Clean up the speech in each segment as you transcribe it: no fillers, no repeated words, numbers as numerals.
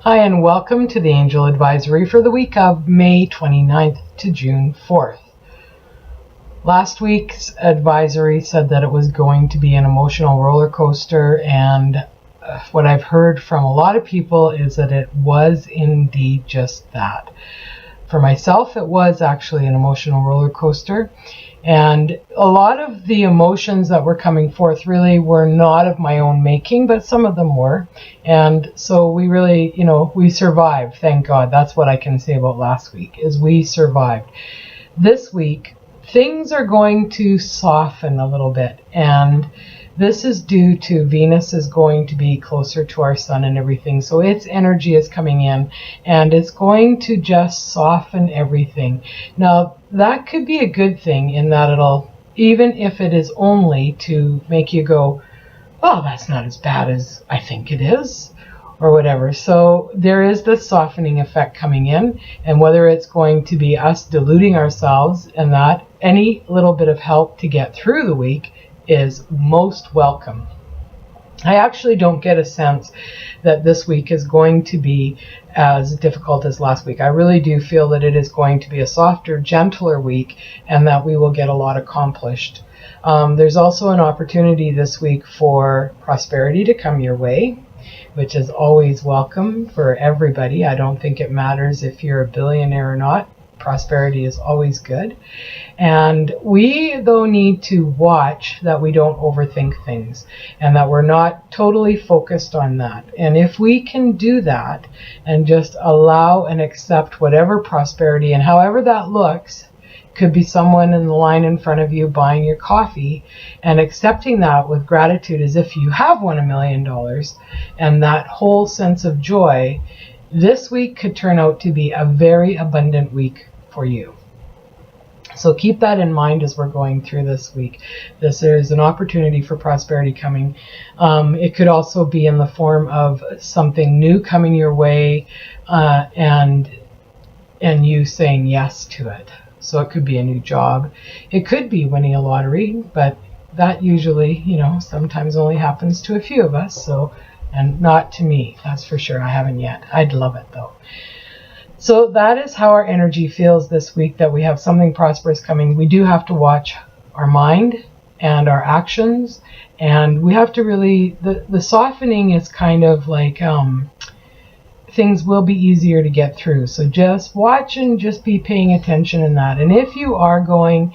Hi, and welcome to the Angel Advisory for the week of May 29th to June 4th. Last week's advisory said that it was going to be an emotional roller coaster, and what I've heard from a lot of people is that it was indeed just that. For myself, it was actually an emotional roller coaster, and a lot of the emotions that were coming forth really were not of my own making, but some of them were. And so we really, we survived, thank God. That's what I can say about last week, is we survived. This week, things are going to soften a little bit, and this is due to Venus is going to be closer to our sun and everything. So its energy is coming in and it's going to just soften everything. Now, that could be a good thing in that it'll, even if it is only to make you go, oh, that's not as bad as I think it is, or whatever. So there is this softening effect coming in, and whether it's going to be us deluding ourselves and that any little bit of help to get through the week is most welcome. I actually don't get a sense that this week is going to be as difficult as last week. I really do feel that it is going to be a softer, gentler week, and that we will get a lot accomplished. There's also an opportunity this week for prosperity to come your way, which is always welcome for everybody. I don't think it matters if you're a billionaire or not. Prosperity is always good. And we, though, need to watch that we don't overthink things and that we're not totally focused on that. And if we can do that and just allow and accept whatever prosperity, and however that looks, could be someone in the line in front of you buying your coffee, and accepting that with gratitude as if you have won $1 million, and that whole sense of joy, this week could turn out to be a very abundant week for you. So keep that in mind as we're going through this week. There's an opportunity for prosperity coming. It could also be in the form of something new coming your way, and you saying yes to it. So it could be a new job. It could be winning a lottery, but that usually, sometimes only happens to a few of us. And not to me, that's for sure. I haven't yet. I'd love it though. So that is how our energy feels this week, that we have something prosperous coming. We do have to watch our mind and our actions, and we have to really, the softening is kind of like, things will be easier to get through. So just watch and just be paying attention in that. And if you are going,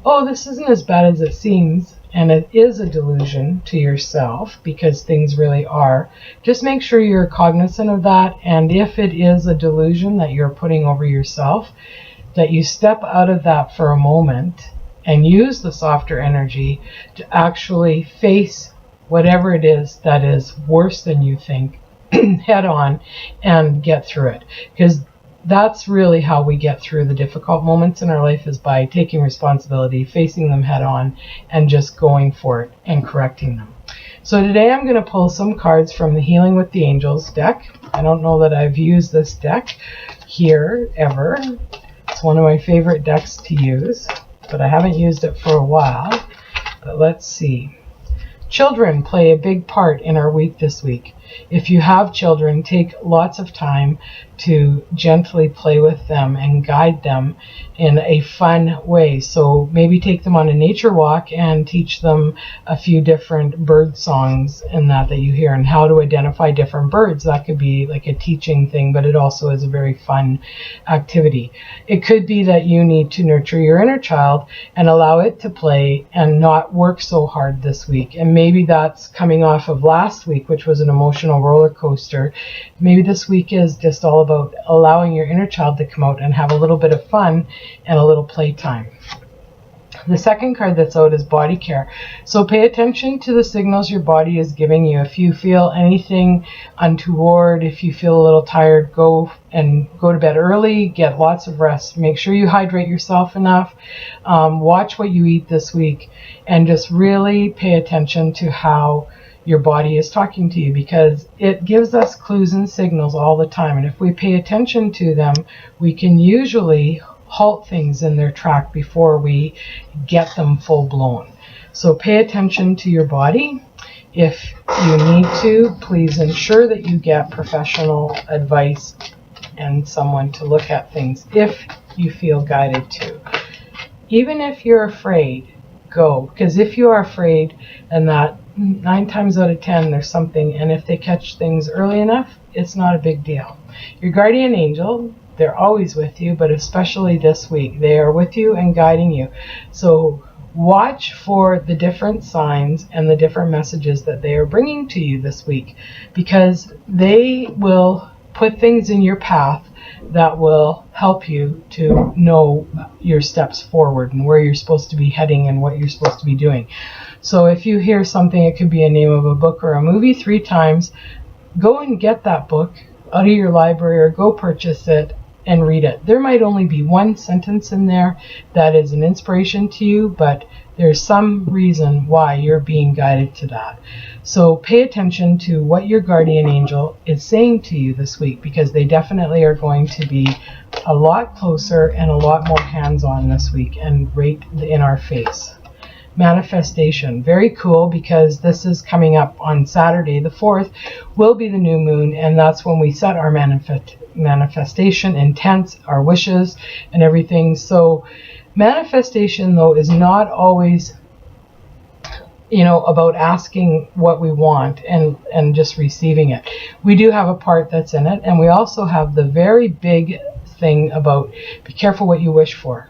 oh, this isn't as bad as it seems, and it is a delusion to yourself, because things really are, just make sure you're cognizant of that. And if it is a delusion that you're putting over yourself, that you step out of that for a moment and use the softer energy to actually face whatever it is that is worse than you think head on and get through it. Because that's really how we get through the difficult moments in our life, is by taking responsibility, facing them head on, and just going for it and correcting them. So today I'm going to pull some cards from the Healing with the Angels deck. I don't know that I've used this deck here ever. It's one of my favorite decks to use, but I haven't used it for a while. But let's see. Children play a big part in our week this week. If you have children, take lots of time to gently play with them and guide them in a fun way. So maybe take them on a nature walk and teach them a few different bird songs and that you hear, and how to identify different birds. That could be like a teaching thing, but it also is a very fun activity. It could be that you need to nurture your inner child and allow it to play and not work so hard this week. And maybe that's coming off of last week, which was an emotional roller coaster. Maybe this week is just all about allowing your inner child to come out and have a little bit of fun and a little playtime. The second card that's out is body care. So pay attention to the signals your body is giving you. If you feel anything untoward, if you feel a little tired, go to bed early, get lots of rest. Make sure you hydrate yourself enough. Watch what you eat this week, and just really pay attention to how your body is talking to you, because it gives us clues and signals all the time. And if we pay attention to them, we can usually halt things in their track before we get them full blown. So pay attention to your body. If you need to, please ensure that you get professional advice and someone to look at things if you feel guided to. Even if you're afraid, go. Because if you are afraid, and that 9 times out of 10 there's something, and if they catch things early enough, it's not a big deal. Your guardian angel, they're always with you, but especially this week, they are with you and guiding you. So watch for the different signs and the different messages that they are bringing to you this week, because they will put things in your path that will help you to know your steps forward and where you're supposed to be heading and what you're supposed to be doing. So if you hear something, it could be a name of a book or a movie 3 times, go and get that book out of your library or go purchase it and read it. There might only be one sentence in there that is an inspiration to you, but there's some reason why you're being guided to that. So pay attention to what your guardian angel is saying to you this week, because they definitely are going to be a lot closer and a lot more hands-on this week and right in our face. Manifestation, very cool, because this is coming up on Saturday the 4th will be the new moon, and that's when we set our manifestation intents, our wishes and everything. So manifestation, though, is not always about asking what we want and just receiving it. We do have a part that's in it, and we also have the very big thing about be careful what you wish for.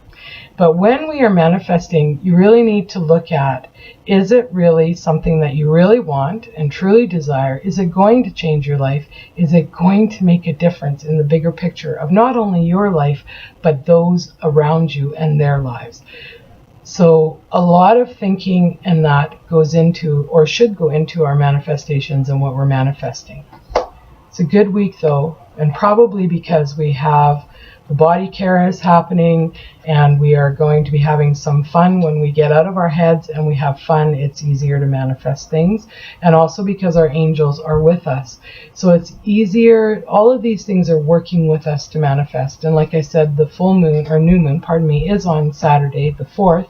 But when we are manifesting, you really need to look at, is it really something that you really want and truly desire? Is it going to change your life? Is it going to make a difference in the bigger picture of not only your life, but those around you and their lives? So a lot of thinking and that goes into, or should go into, our manifestations and what we're manifesting. It's a good week though, and probably because we have the body care is happening, and we are going to be having some fun. When we get out of our heads and we have fun, it's easier to manifest things. And also because our angels are with us. So it's easier. All of these things are working with us to manifest. And like I said, the full moon, or new moon, pardon me, is on Saturday the 4th.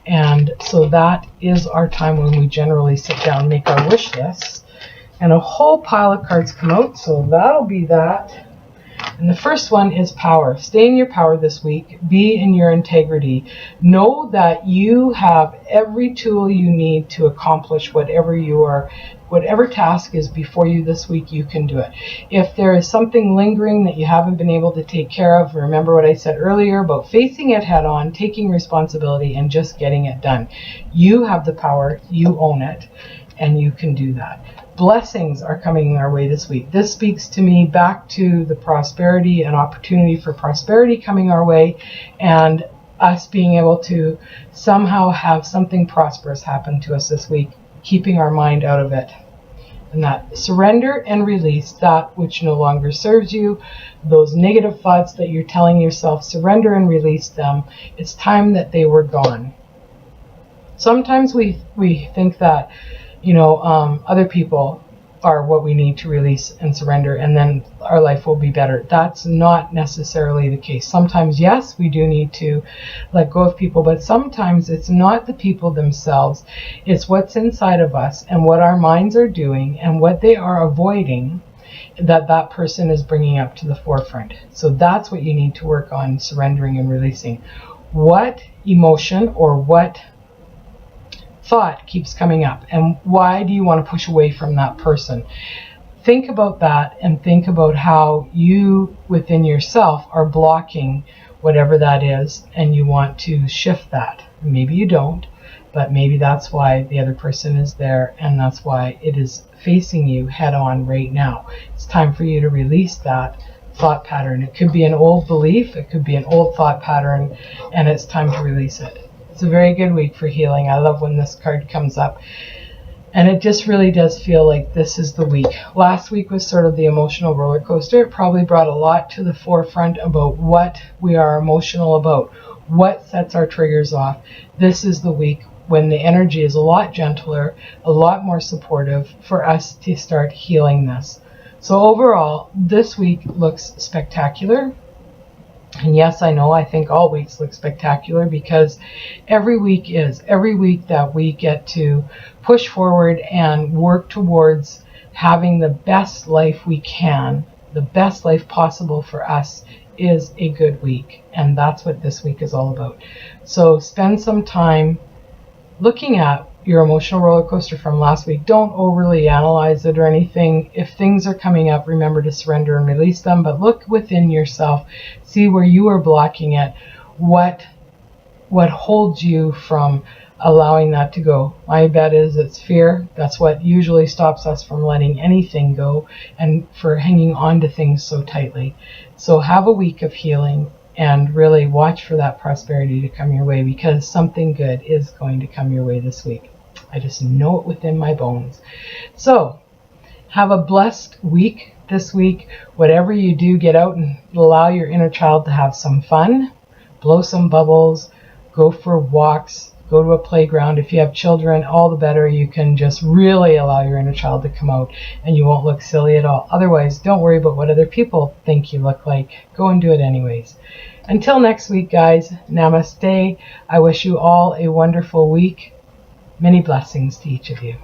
And so that is our time when we generally sit down and make our wish lists. And a whole pile of cards come out. So that'll be that. And the first one is power. Stay in your power this week. Be in your integrity. Know that you have every tool you need to accomplish whatever task is before you this week, you can do it. If there is something lingering that you haven't been able to take care of, remember what I said earlier about facing it head on, taking responsibility, and just getting it done. You have the power. You own it, and you can do that. Blessings are coming our way this week. This speaks to me back to the prosperity and opportunity for prosperity coming our way, and us being able to somehow have something prosperous happen to us this week, keeping our mind out of it. And that surrender and release that which no longer serves you, those negative thoughts that you're telling yourself, surrender and release them. It's time that they were gone. Sometimes we think that other people are what we need to release and surrender, and then our life will be better. That's not necessarily the case. Sometimes, yes, we do need to let go of people, but sometimes it's not the people themselves. It's what's inside of us and what our minds are doing and what they are avoiding that person is bringing up to the forefront. So that's what you need to work on, surrendering and releasing. What emotion or what thought keeps coming up, and why do you want to push away from that person? Think about that, and think about how you within yourself are blocking whatever that is, and you want to shift that. Maybe you don't, but maybe that's why the other person is there, and that's why it is facing you head on right now. It's time for you to release that thought pattern. It could be an old belief, it could be an old thought pattern, and it's time to release it. It's a very good week for healing. I love when this card comes up. And it just really does feel like this is the week. Last week was sort of the emotional roller coaster. It probably brought a lot to the forefront about what we are emotional about, what sets our triggers off. This is the week when the energy is a lot gentler, a lot more supportive for us to start healing this. So overall, this week looks spectacular. And yes, I know, I think all weeks look spectacular because every week is. Every week that we get to push forward and work towards having the best life we can, the best life possible for us, is a good week. And that's what this week is all about. So spend some time looking at your emotional roller coaster from last week. Don't overly analyze it or anything. If things are coming up, remember to surrender and release them, but look within yourself, see where you are blocking it, what holds you from allowing that to go. My bet is it's fear. That's what usually stops us from letting anything go and for hanging on to things so tightly. So have a week of healing and really watch for that prosperity to come your way, because something good is going to come your way this week. I just know it within my bones. So have a blessed week this week. Whatever you do, get out and allow your inner child to have some fun, blow some bubbles, go for walks, go to a playground. If you have children, all the better. You can just really allow your inner child to come out and you won't look silly at all. Otherwise, don't worry about what other people think you look like. Go and do it anyways. Until next week, guys, namaste. I wish you all a wonderful week. Many blessings to each of you.